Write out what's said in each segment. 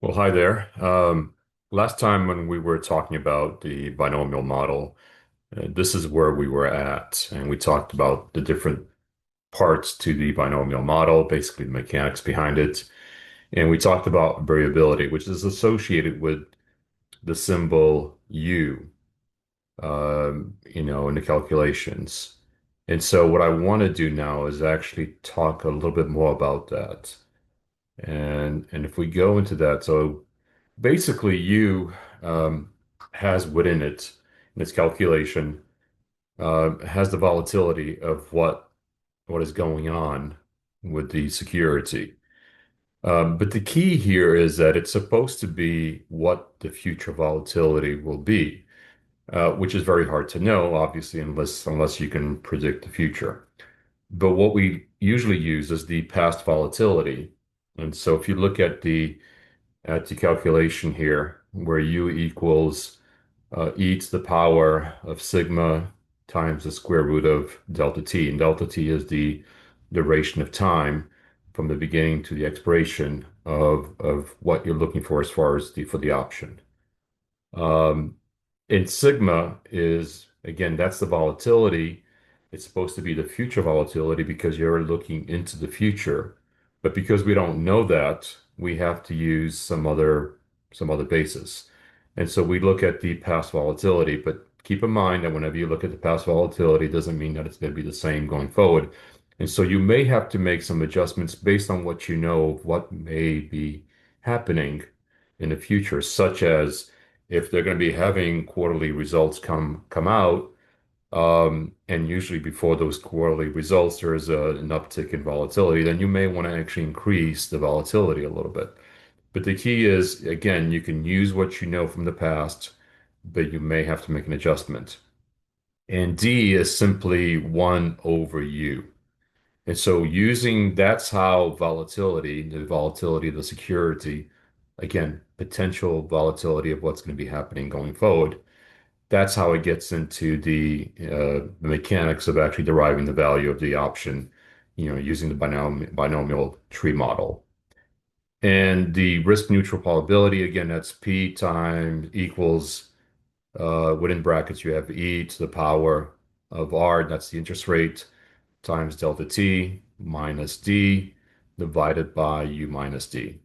Well, hi there. Last time when we were talking about the binomial model, this is where we were at, and we talked about the different parts to the binomial model, basically the mechanics behind it, and we talked about variability, which is associated with the symbol U, in the calculations. And so what I want to do now is actually talk a little bit more about that. And if we go into that, so basically, U has within it, in its calculation, has the volatility of what is going on with the security. But the key here is that it's supposed to be what the future volatility will be, which is very hard to know, obviously, unless you can predict the future. But what we usually use is the past volatility. And so if you look at the calculation here, where U equals e to the power of sigma times the square root of delta t. And delta t is the duration of time from the beginning to the expiration of what you're looking for as far as for the option. Um, and sigma is, again, that's the volatility. It's supposed to be the future volatility because you're looking into the future. But because we don't know that, we have to use some other basis. And so we look at the past volatility, but keep in mind that whenever you look at the past volatility, it doesn't mean that it's going to be the same going forward. And so you may have to make some adjustments based on what you know of what may be happening in the future, such as if they're going to be having quarterly results come out, and usually before those quarterly results, there's an uptick in volatility, then you may want to actually increase the volatility a little bit. But the key is, again, you can use what you know from the past, but you may have to make an adjustment. And D is simply 1 over U. And so that's how the volatility of the security, again, potential volatility of what's going to be happening going forward. That's how it gets into the mechanics of actually deriving the value of the option, using the binomial tree model. And the risk neutral probability, again, that's P times equals, within brackets, you have E to the power of R, that's the interest rate, times delta T minus D divided by U minus D.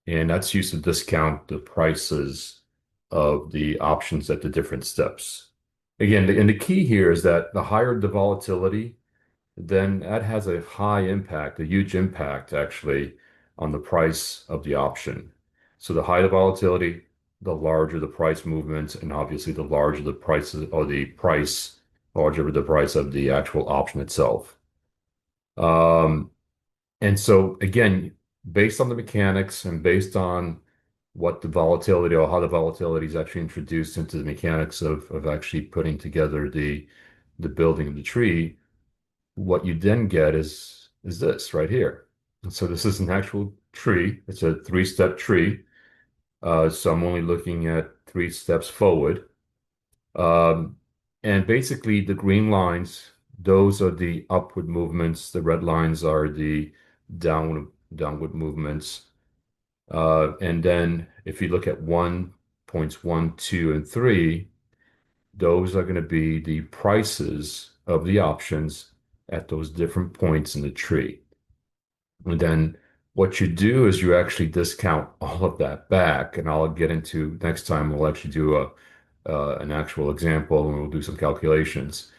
And that's used to discount the prices of the options at the different steps. Again, and the key here is that the higher the volatility, then that has a high impact, a huge impact actually on the price of the option. So the higher the volatility, the larger the price movements, and obviously the larger the prices or larger the price of the actual option itself. Um, and so again, based on the mechanics and based on what the volatility or how the volatility is actually introduced into the mechanics of actually putting together the building of the tree, what you then get is this right here. And so this is an actual tree. It's a three-step tree. So I'm only looking at three steps forward. Um, and basically the green lines, those are the upward movements. The red lines are the downward movements. And then if you look at 1 points 1, 2, and 3, those are going to be the prices of the options at those different points in the tree. And then what you do is you actually discount all of that back. And I'll get into next time, we'll actually do an actual example and we'll do some calculations.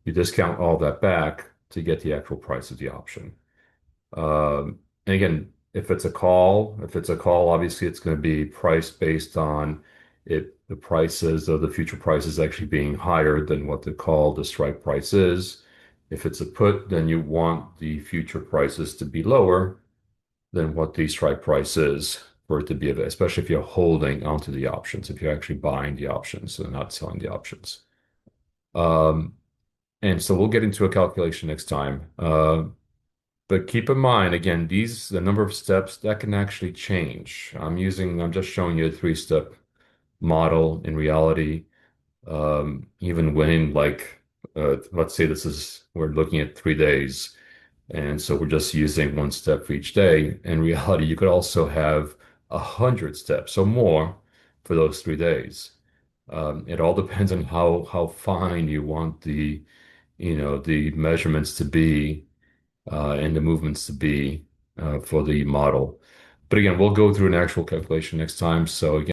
You discount all that back to get the actual price of the option. And again, if it's a call, obviously it's going to be priced based on the prices of the future prices actually being higher than what the strike price is. If it's a put, then you want the future prices to be lower than what the strike price is for it to be, especially if you're holding onto the options, if you're actually buying the options and not selling the options. Um, and so we'll get into a calculation next time. But keep in mind, again, the number of steps that can actually change. I'm just showing you a three-step model. In reality, even when let's say we're looking at 3 days. And so we're just using one step for each day. In reality, you could also have 100 steps or more for those 3 days. It all depends on how fine you want the measurements to be and the movements to be for the model. But again, we'll go through an actual calculation next time. So again.